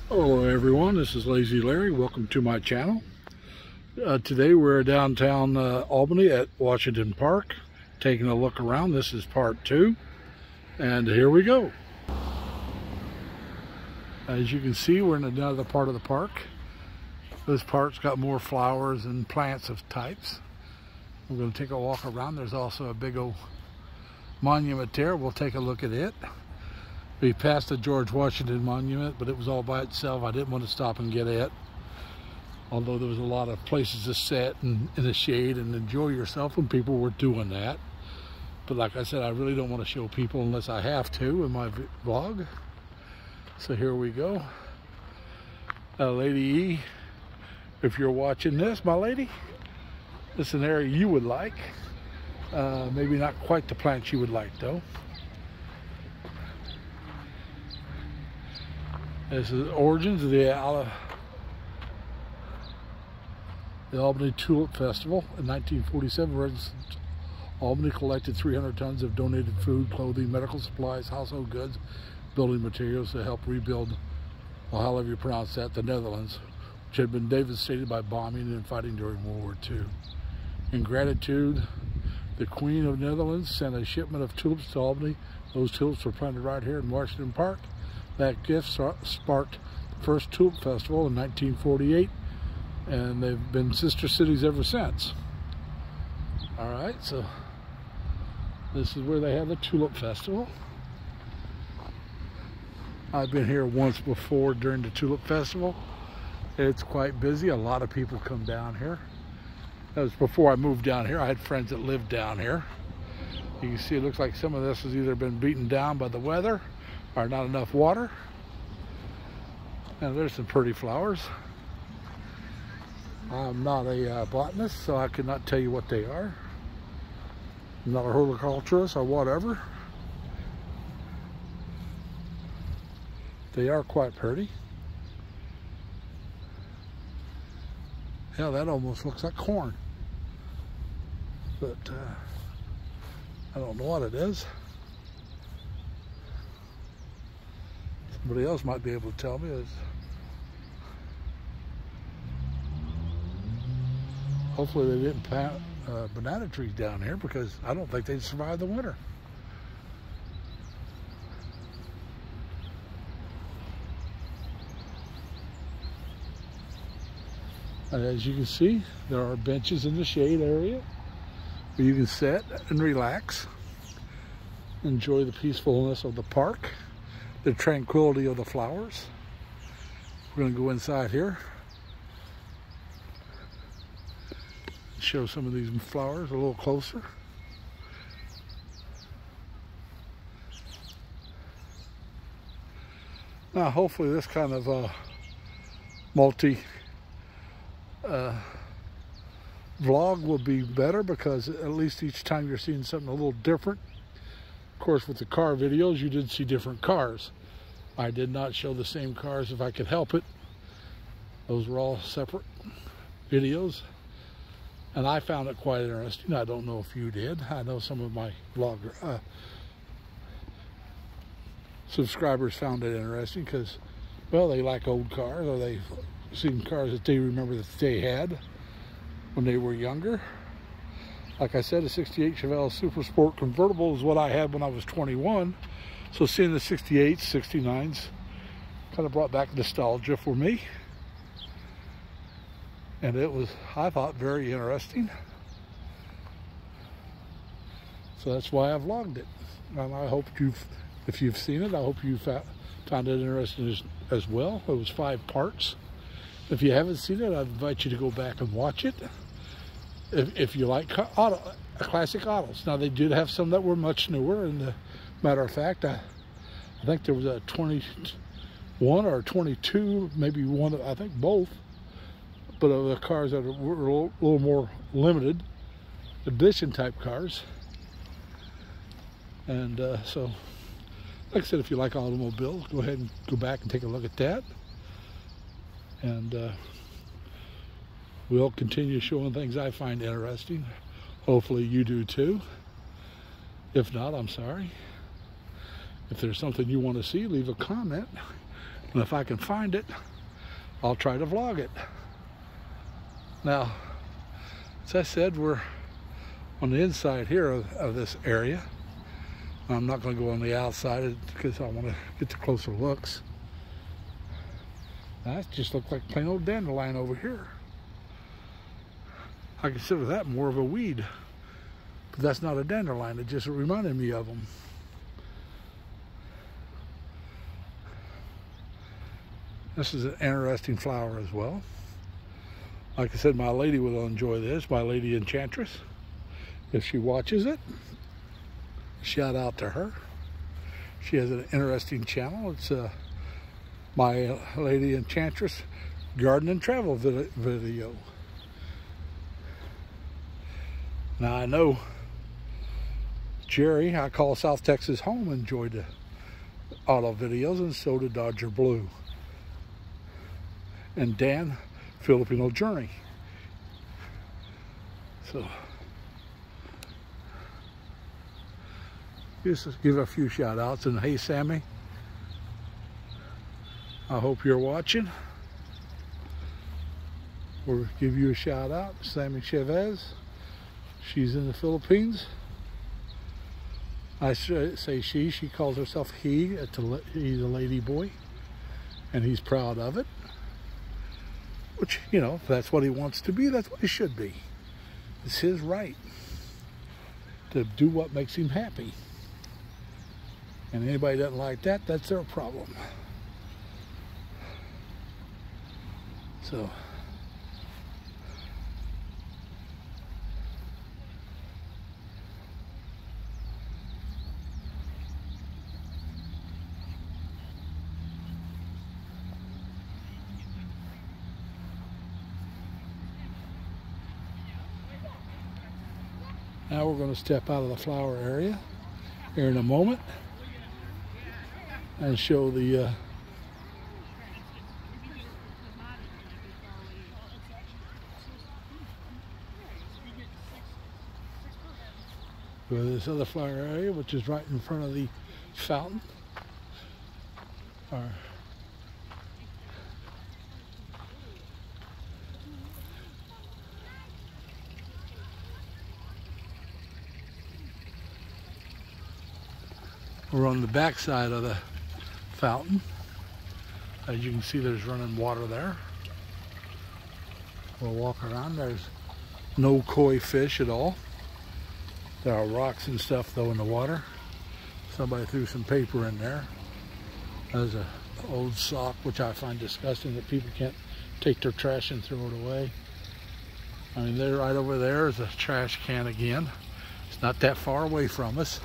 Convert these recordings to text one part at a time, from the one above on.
Hello everyone, this is Lazy Larry. Welcome to my channel. Today we're downtown Albany at Washington Park, taking a look around. This is part 2, and here we go. As you can see, we're in another part of the park. This park's got more flowers and plants of types. We're going to take a walk around. There's also a big old monument there. We'll take a look at it. We passed the George Washington Monument, but it was all by itself. I didn't want to stop and get it. Although there was a lot of places to sit in the shade and enjoy yourself when people were doing that. But like I said, I really don't want to show people unless I have to in my vlog. So here we go. Lady E, if you're watching this, my lady, this is an area you would like. Maybe not quite the plants you would like though. This is the origins of the Albany Tulip Festival. In 1947, residents of Albany collected 300 tons of donated food, clothing, medical supplies, household goods, building materials to help rebuild, well, however you pronounce that, the Netherlands, which had been devastated by bombing and fighting during World War II. In gratitude, the Queen of Netherlands sent a shipment of tulips to Albany. Those tulips were planted right here in Washington Park. That gift sparked the first Tulip Festival in 1948, and they've been sister cities ever since. All right, so this is where they have the Tulip Festival. I've been here once before during the Tulip Festival. It's quite busy. A lot of people come down here. That was before I moved down here. I had friends that lived down here. You can see it looks like some of this has either been beaten down by the weather or not enough water. And there's some pretty flowers. I'm not a botanist, so I cannot tell you what they are. I'm not a horticulturist or whatever. They are quite pretty. Yeah, that almost looks like corn. But I don't know what it is. Somebody else might be able to tell me. Hopefully they didn't plant banana trees down here, because I don't think they'd survive the winter. And as you can see, there are benches in the shade area where you can sit and relax, enjoy the peacefulness of the park, the tranquility of the flowers. We're going to go inside here, show some of these flowers a little closer. Now hopefully this kind of multi vlog will be better, because at least each time you're seeing something a little different. Of course, with the car videos, you did see different cars. I did not show the same cars if I could help it. Those were all separate videos. And I found it quite interesting. I don't know if you did. I know some of my vlogger subscribers found it interesting because, well, they like old cars, or they've seen cars that they remember that they had when they were younger. Like I said, a 68 Chevelle Super Sport convertible is what I had when I was 21. So seeing the 68s, 69s kind of brought back nostalgia for me. And it was, I thought, very interesting. So that's why I vlogged it. And I hope if you've seen it, I hope you found it interesting as well. It was 5 parts. If you haven't seen it, I invite you to go back and watch it. If you like classic autos. Now, they did have some that were much newer, and matter of fact, I think there was a 21 or 22, maybe one, I think both, but of the cars that were a little more limited edition type cars. And so, like I said, if you like automobiles, go ahead and go back and take a look at that. And we'll continue showing things I find interesting. Hopefully you do too. If not, I'm sorry. If there's something you want to see, leave a comment And if I can find it, I'll try to vlog it. Now, as I said, we're on the inside here of this area. I'm not going to go on the outside because I want to get the closer looks. That just looks like plain old dandelion over here. I consider that more of a weed, but that's not a dandelion. It just reminded me of them. This is an interesting flower as well. Like I said, my lady will enjoy this, my lady enchantress. If she watches it, shout out to her. She has an interesting channel. It's my lady enchantress garden and travel video. Now I know Jerry, I call South Texas home, enjoyed the auto videos, and so did Dodger Blue. And Dan, Filipino Journey. So just give a few shout outs. And hey Sammy, I hope you're watching. We'll give you a shout out. Sammy Chavez, she's in the Philippines. I say she calls herself he. He's a lady boy, and he's proud of it. Which, you know, if that's what he wants to be, that's what he should be. It's his right to do what makes him happy. And anybody that doesn't like that, that's their problem. So, now we're going to step out of the flower area here in a moment and show the this other flower area, which is right in front of the fountain. We're on the back side of the fountain. As you can see, there's running water there. We'll walk around. There's no koi fish at all. There are rocks and stuff though in the water. Somebody threw some paper in there. There's an old sock, which I find disgusting that people can't take their trash and throw it away. I mean, there, right over there is a trash can again. It's not that far away from us.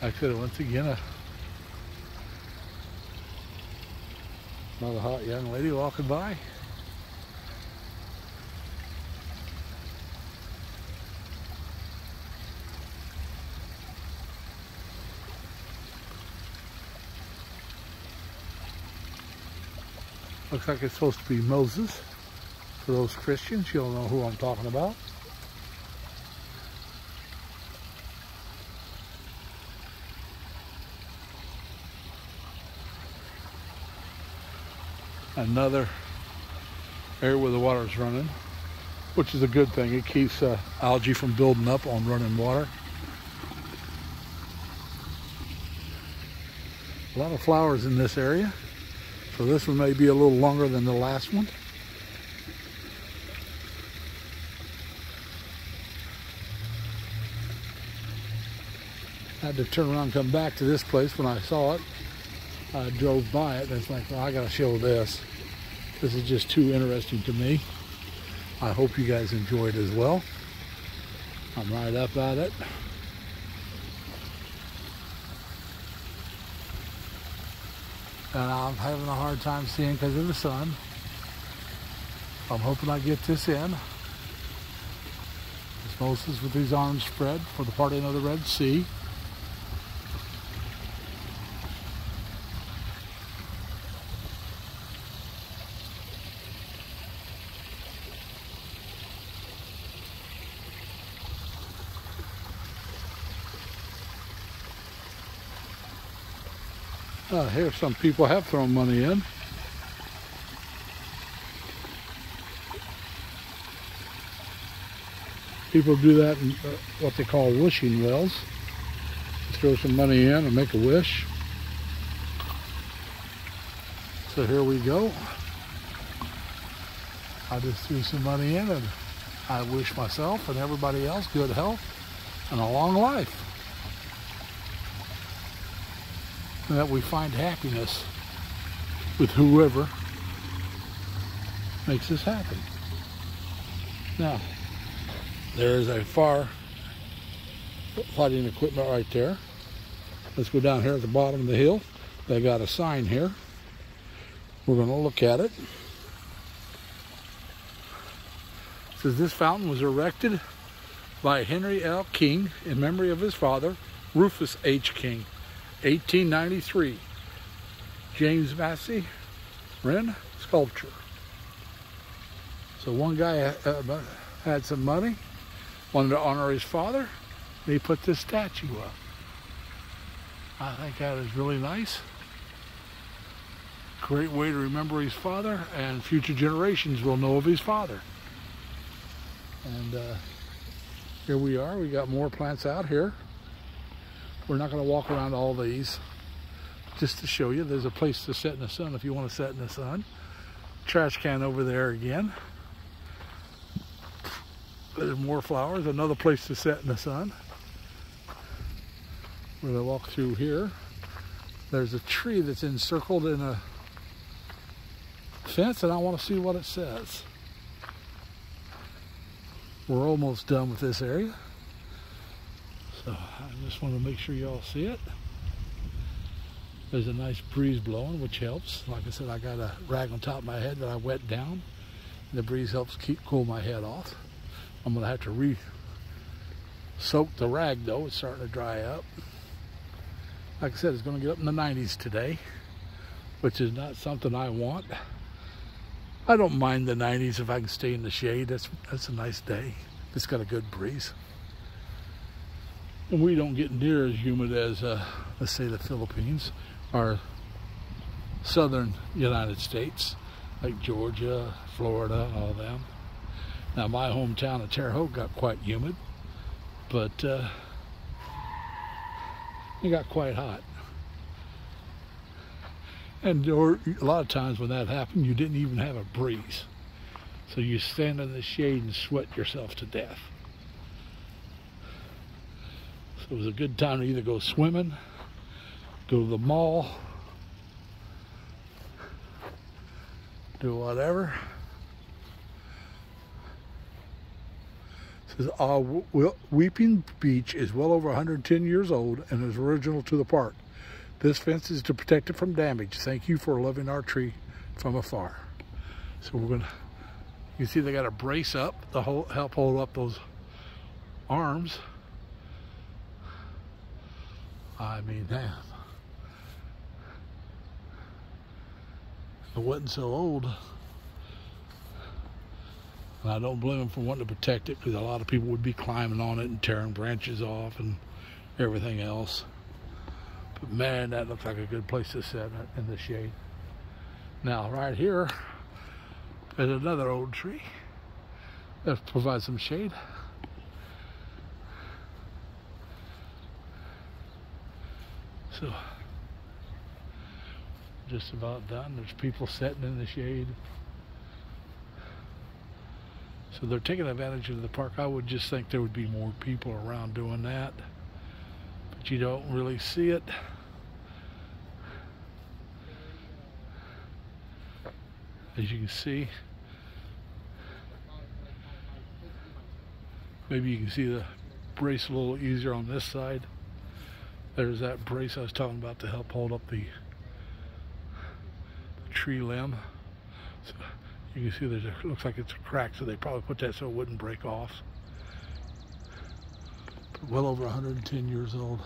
I could have once again another hot young lady walking by. Looks like it's supposed to be Moses. For those Christians, you'll know who I'm talking about. Another area where the water is running, which is a good thing. It keeps algae from building up on running water. A lot of flowers in this area. So this one may be a little longer than the last one. I had to turn around and come back to this place when I saw it. I drove by it and it's like, well, I gotta show this. This is just too interesting to me. I hope you guys enjoyed as well. I'm right up at it. And I'm having a hard time seeing because of the sun. I'm hoping I get this in. It's Moses with his arms spread for the parting of the Red Sea. Here some people have thrown money in. People do that in what they call wishing wells. Throw some money in and make a wish. So here we go. I just threw some money in and I wish myself and everybody else good health and a long life. And that we find happiness with whoever makes us happy. Now, there is a fire fighting equipment right there. Let's go down here at the bottom of the hill. They got a sign here. We're going to look at it. It says this fountain was erected by Henry L. King in memory of his father, Rufus H. King, 1893. James Massey, Wren Sculpture. So one guy had some money, wanted to honor his father, and he put this statue up. I think that is really nice. Great way to remember his father, and future generations will know of his father. And here we are. We got more plants out here. We're not going to walk around all these. Just to show you, there's a place to sit in the sun if you want to sit in the sun. Trash can over there again. There's more flowers, another place to sit in the sun. We're going to walk through here. There's a tree that's encircled in a fence, and I want to see what it says. We're almost done with this area. So I just want to make sure y'all see it. There's a nice breeze blowing, which helps. Like I said, I got a rag on top of my head that I wet down. The breeze helps cool my head off. I'm going to have to re-soak the rag though. It's starting to dry up. Like I said, it's going to get up in the 90s today, which is not something I want. I don't mind the 90s if I can stay in the shade. That's a nice day. It's got a good breeze. And we don't get near as humid as, let's say, the Philippines or southern United States, like Georgia, Florida, all them. Now, my hometown of Terre Haute got quite humid, but it got quite hot. And a lot of times when that happened, you didn't even have a breeze. So you stand in the shade and sweat yourself to death. So it was a good time to either go swimming, go to the mall, do whatever. It says, Weeping Beach is well over 110 years old and is original to the park. This fence is to protect it from damage. Thank you for loving our tree from afar. So we're gonna, you see they got a brace up to help hold up those arms. I mean, damn. If it wasn't so old, and I don't blame them for wanting to protect it, because a lot of people would be climbing on it and tearing branches off and everything else. But man, that looks like a good place to sit in the shade. Now, right here is another old tree that provides some shade. So, just about done. There's people sitting in the shade. So they're taking advantage of the park. I would just think there would be more people around doing that, but you don't really see it. As you can see, maybe you can see the brace a little easier on this side. There's that brace I was talking about to help hold up the tree limb. So you can see there's a, looks like it's a crack, so they probably put that so it wouldn't break off. But well over 110 years old.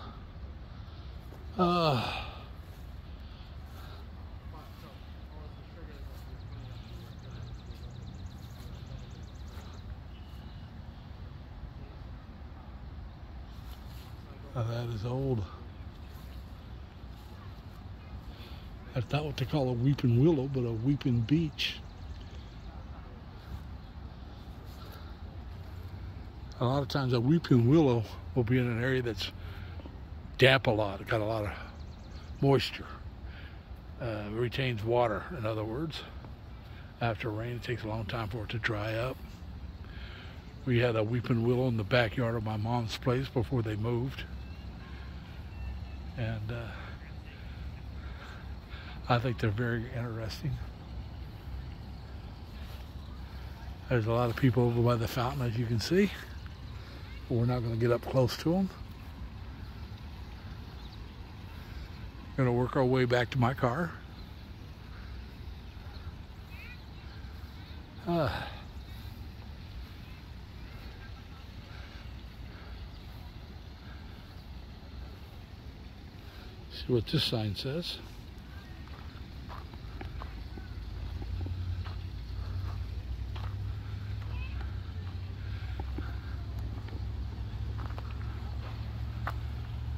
That is old. That's not what they call a weeping willow, but a weeping beech. A lot of times a weeping willow will be in an area that's damp a lot. It got a lot of moisture. Retains water, in other words. After rain, it takes a long time for it to dry up. We had a weeping willow in the backyard of my mom's place before they moved. And I think they're very interesting. There's a lot of people over by the fountain, as you can see. But we're not going to get up close to them. We're going to work our way back to my car. See what this sign says.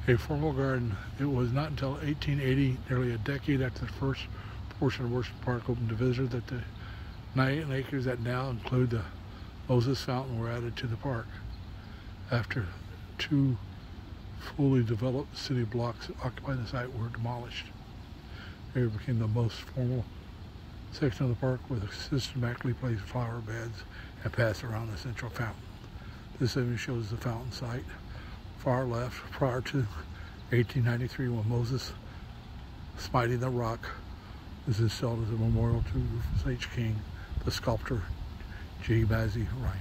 A formal garden. It was not until 1880, nearly a decade after the first portion of Worship Park opened to visitors, that the 9 acres that now include the Moses Fountain were added to the park. After 2 fully developed city blocks that occupied the site were demolished, it became the most formal section of the park with systematically placed flower beds and paths around the central fountain. This image shows the fountain site. Far left, prior to 1893, when Moses smiting the rock was installed as a memorial to Rufus H. King, the sculptor J. Bazzi Ryan.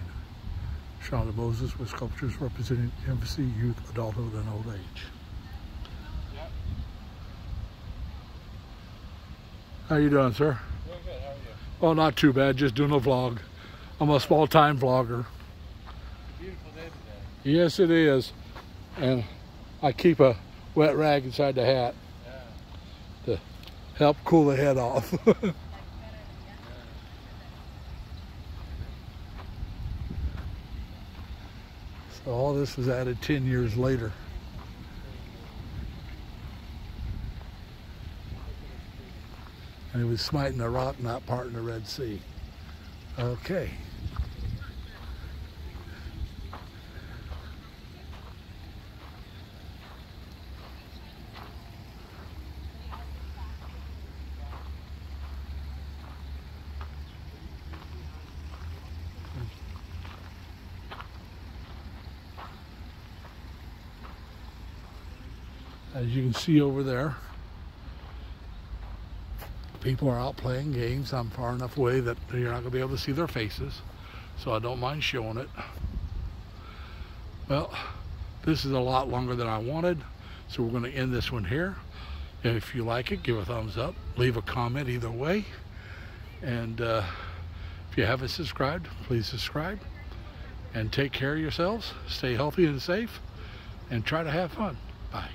Shown to Moses with sculptures representing infancy, youth, adulthood, and old age. Yep. How you doing, sir? Doing good. How are you? Oh, not too bad. Just doing a vlog. I'm a small-time vlogger. Beautiful day today. Yes, it is. And I keep a wet rag inside the hat to help cool the head off. So all this was added 10 years later. And it was smiting the rock, not parting the Red Sea. Okay. As you can see over there, people are out playing games. I'm far enough away that you're not going to be able to see their faces, so I don't mind showing it. Well, this is a lot longer than I wanted, so we're going to end this one here. If you like it, give a thumbs up, leave a comment either way, and if you haven't subscribed, please subscribe, and take care of yourselves, stay healthy and safe, and try to have fun. Bye.